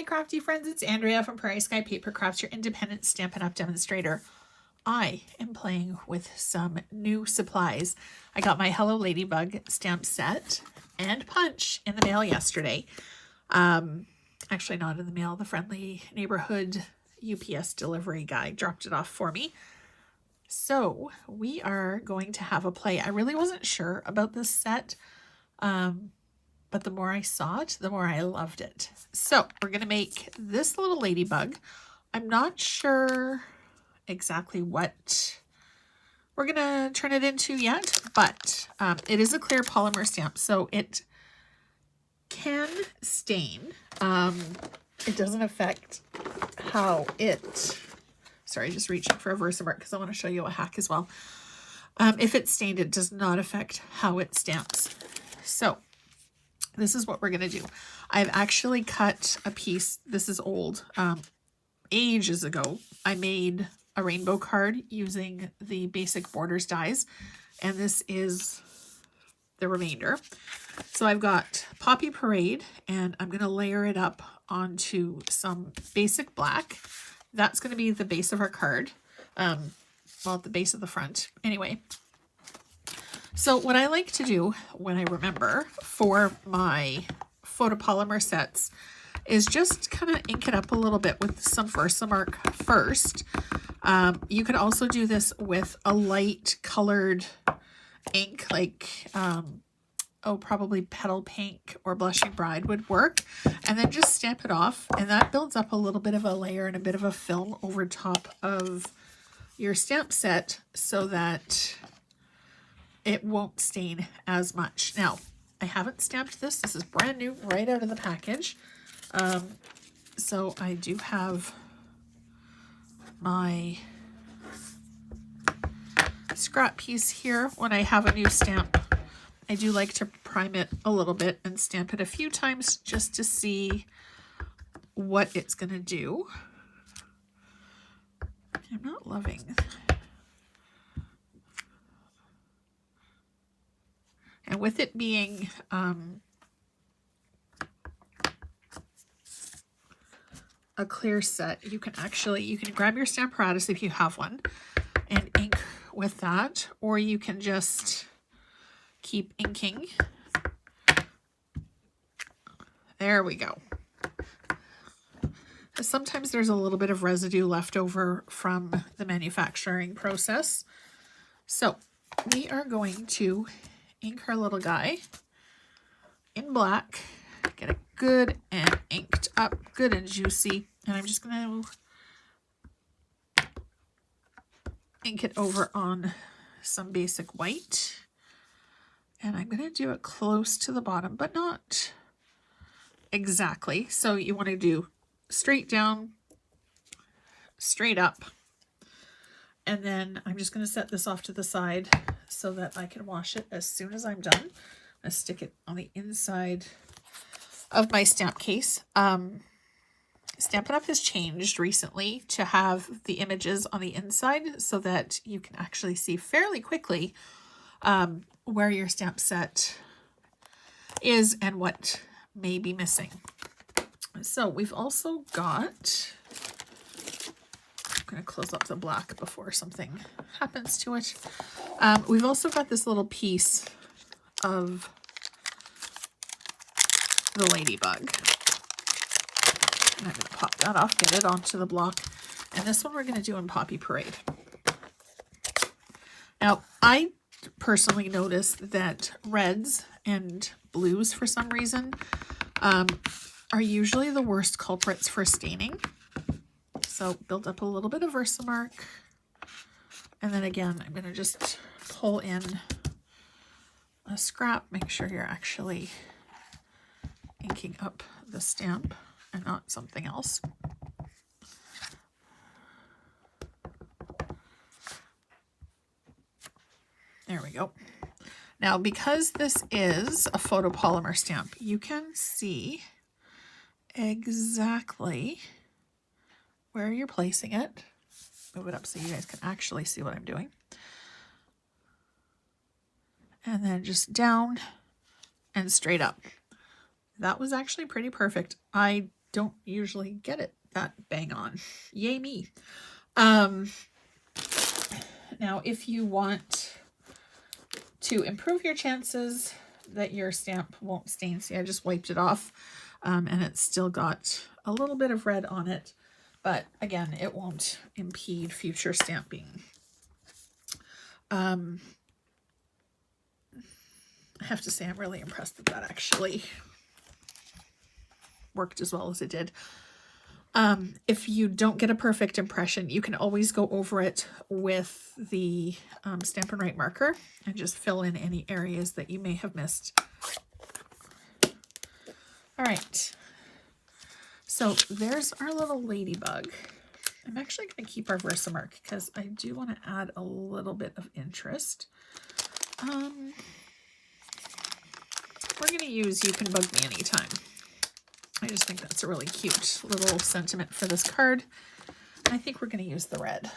crafty friends, it's Andrea from Prairie Sky Paper Crafts, your independent Stampin' Up! Demonstrator. I am playing with some new supplies. I got my Hello Ladybug stamp set and punch in the mail yesterday. Actually not in the mail, the friendly neighborhood UPS delivery guy dropped it off for me. So we are going to have a play. I really wasn't sure about this set, but the more I saw it, the more I loved it. So we're going to make this little ladybug. I'm not sure exactly what we're going to turn it into yet, but it is a clear polymer stamp, so it can stain. It doesn't affect how it... Sorry, just reaching for a Versamark because I want to show you a hack as well. If it's stained, it does not affect how it stamps. So this is what we're going to do. I've actually cut a piece. This is old. Ages ago, I made a rainbow card using the basic borders dies. And this is the remainder. So I've got Poppy Parade, and I'm going to layer it up onto some basic black. That's going to be the base of our card. Well, at the base of the front. Anyway. So what I like to do when I remember for my photopolymer sets is just kind of ink it up a little bit with some Versamark first. You could also do this with a light colored ink like... probably Petal Pink or Blushing Bride would work, and then just stamp it off, and that builds up a little bit of a layer and a bit of a film over top of your stamp set so that it won't stain as much. Now, I haven't stamped this. This is brand new right out of the package. So I do have my scrap piece here. When I have a new stamp, I do like to prime it a little bit and stamp it a few times just to see what it's going to do. I'm not loving. And with it being a clear set, you can grab your Stamparatus if you have one and ink with that, or you can just keep inking. There we go. Sometimes there's a little bit of residue left over from the manufacturing process. So we are going to ink our little guy in black, get it good and inked up, good and juicy. And I'm just going to ink it over on some basic white. And I'm going to do it close to the bottom, but not exactly. So you want to do straight down, straight up. And then I'm just going to set this off to the side so that I can wash it as soon as I'm done. I stick it on the inside of my stamp case. Stampin' Up! Has changed recently to have the images on the inside so that you can actually see fairly quickly where your stamp set is and what may be missing. So we've also got, I'm going to close up the black before something happens to it. We've also got this little piece of the ladybug. And I'm going to pop that off, get it onto the block. And this one we're going to do in Poppy Parade. Now, I personally noticed that reds and blues, for some reason, are usually the worst culprits for staining. So build up a little bit of Versamark. And then again, I'm going to just pull in a scrap. Make sure you're actually inking up the stamp and not something else. There we go. Now, because this is a photopolymer stamp, you can see exactly where you're placing it. Move it up so you guys can actually see what I'm doing. And then just down and straight up. That was actually pretty perfect. I don't usually get it that bang on. Yay me. Now, if you want to improve your chances that your stamp won't stain, see, I just wiped it off, and it's still got a little bit of red on it, but again, it won't impede future stamping. I have to say I'm really impressed that that actually worked as well as it did. If you don't get a perfect impression, you can always go over it with the Stampin' Write marker and just fill in any areas that you may have missed. All right, so there's our little ladybug. I'm actually going to keep our Versamark because I do want to add a little bit of interest. We're going to use You Can Bug Me Anytime. I just think that's a really cute little sentiment for this card. I think we're going to use the red.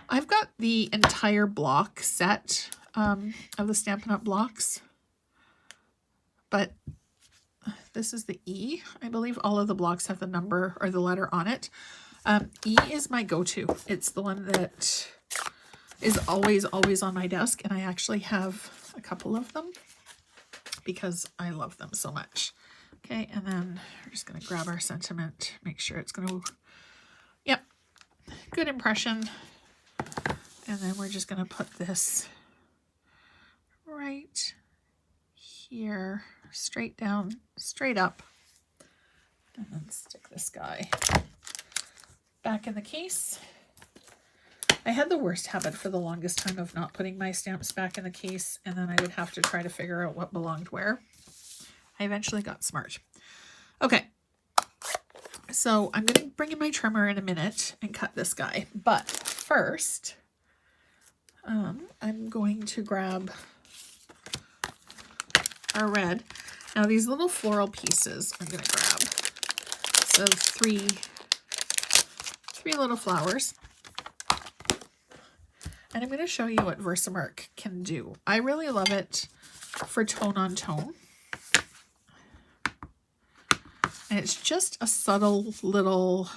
I've got the entire block set of the Stampin' Up! Blocks, but this is the E. I believe all of the blocks have the number or the letter on it. E is my go-to. It's the one that is always on my desk, and I actually have a couple of them because I love them so much. Okay, and then we're just going to grab our sentiment, make sure it's going to, yep, good impression. And then we're just going to put this right here, straight down, straight up, and then stick this guy back in the case. I had the worst habit for the longest time of not putting my stamps back in the case, and then I would have to try to figure out what belonged where. I eventually got smart. Okay, so I'm going to bring in my trimmer in a minute and cut this guy, but first I'm going to grab our red. Now these little floral pieces I'm going to grab. So three little flowers. And I'm going to show you what Versamark can do. I really love it for tone on tone. And it's just a subtle little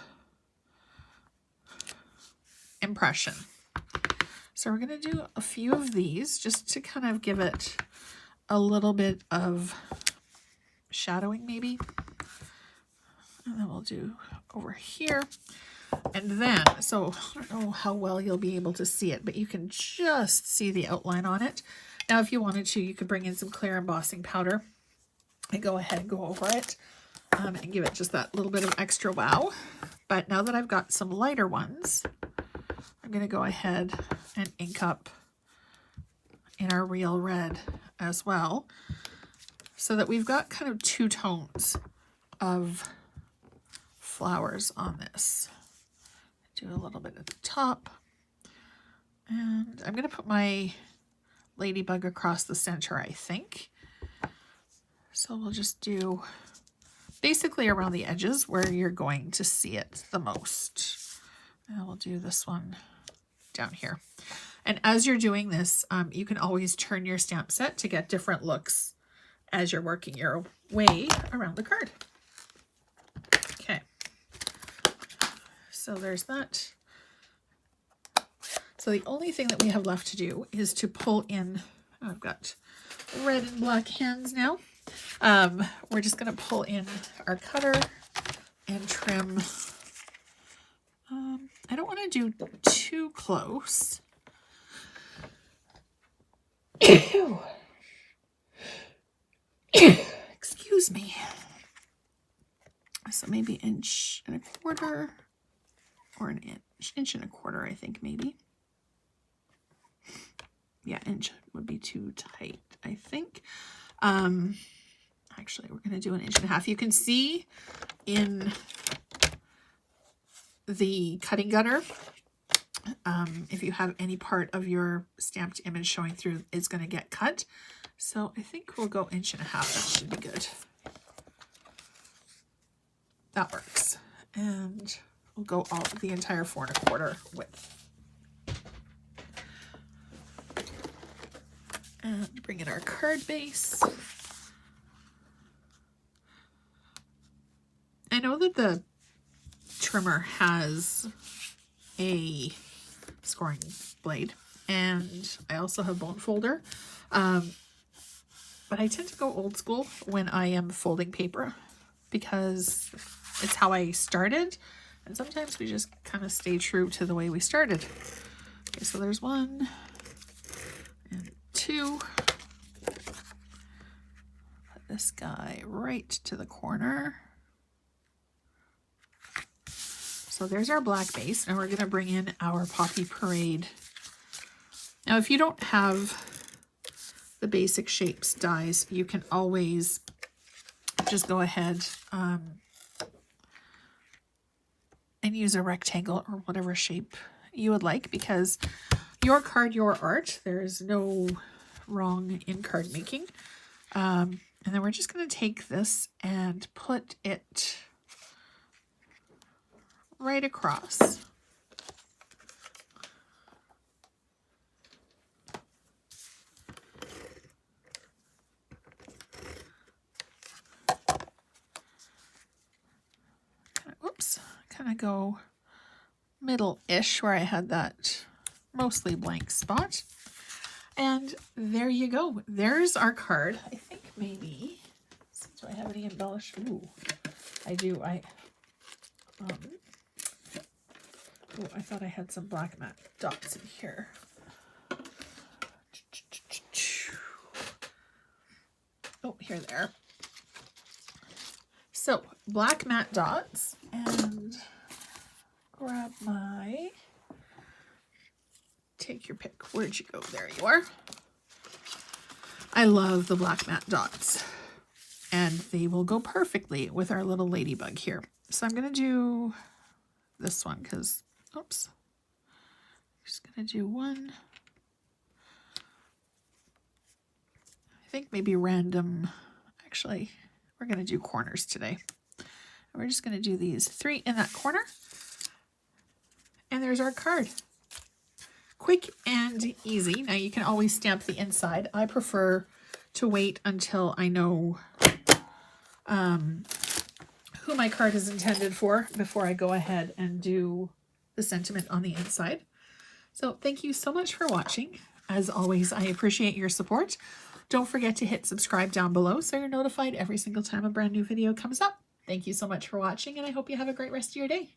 impression. So we're going to do a few of these just to kind of give it a little bit of shadowing maybe. And then we'll do over here. And then, so I don't know how well you'll be able to see it, but you can just see the outline on it. Now, if you wanted to, you could bring in some clear embossing powder and go ahead and go over it and give it just that little bit of extra wow. But now that I've got some lighter ones, I'm going to go ahead and ink up in our real red as well, so that we've got kind of two tones of flowers on this. Do a little bit at the top, and I'm going to put my ladybug across the center, I think. So we'll just do basically around the edges where you're going to see it the most. And we'll do this one down here. And as you're doing this, you can always turn your stamp set to get different looks as you're working your way around the card. Okay. So there's that. So the only thing that we have left to do is to pull in, I've got red and black hands now. We're just going to pull in our cutter and trim. I don't want to do too close. Excuse me. So maybe 1.25 inches or an inch and a quarter, I think maybe. Yeah, inch would be too tight, I think. Actually, we're going to do 1.5 inches. You can see in the cutting gutter, if you have any part of your stamped image showing through, it's going to get cut. So I think we'll go 1.5 inches. That should be good. That works. And we'll go all the entire 4.25 width. And bring in our card base. know that the trimmer has a scoring blade, and I also have bone folder, but I tend to go old school when I am folding paper because it's how I started, and sometimes we just kind of stay true to the way we started. Okay, so there's 1 and 2. Put this guy right to the corner. So there's our black base. Now we're going to bring in our Poppy Parade. Now if you don't have the basic shapes dies, you can always just go ahead and use a rectangle or whatever shape you would like, because your card, your art. There's no wrong in card making. And then we're just going to take this and put it right across. Kind of go middle-ish where I had that mostly blank spot. And there you go. There's our card. I think maybe, do I have any embellished? Ooh, I do. I thought I had some black matte dots in here. Oh, here they are. So, black matte dots, and grab my, take your pick. Where'd you go? There you are. I love the black matte dots, and they will go perfectly with our little ladybug here. So I'm going to do this one because, oops, just going to do one. I think maybe random, actually, we're going to do corners today. And we're just going to do these 3 in that corner. And there's our card. Quick and easy. Now you can always stamp the inside. I prefer to wait until I know who my card is intended for before I go ahead and do the sentiment on the inside. So thank you so much for watching. As always, I appreciate your support. Don't forget to hit subscribe down below so you're notified every single time a brand new video comes up. Thank you so much for watching, and I hope you have a great rest of your day.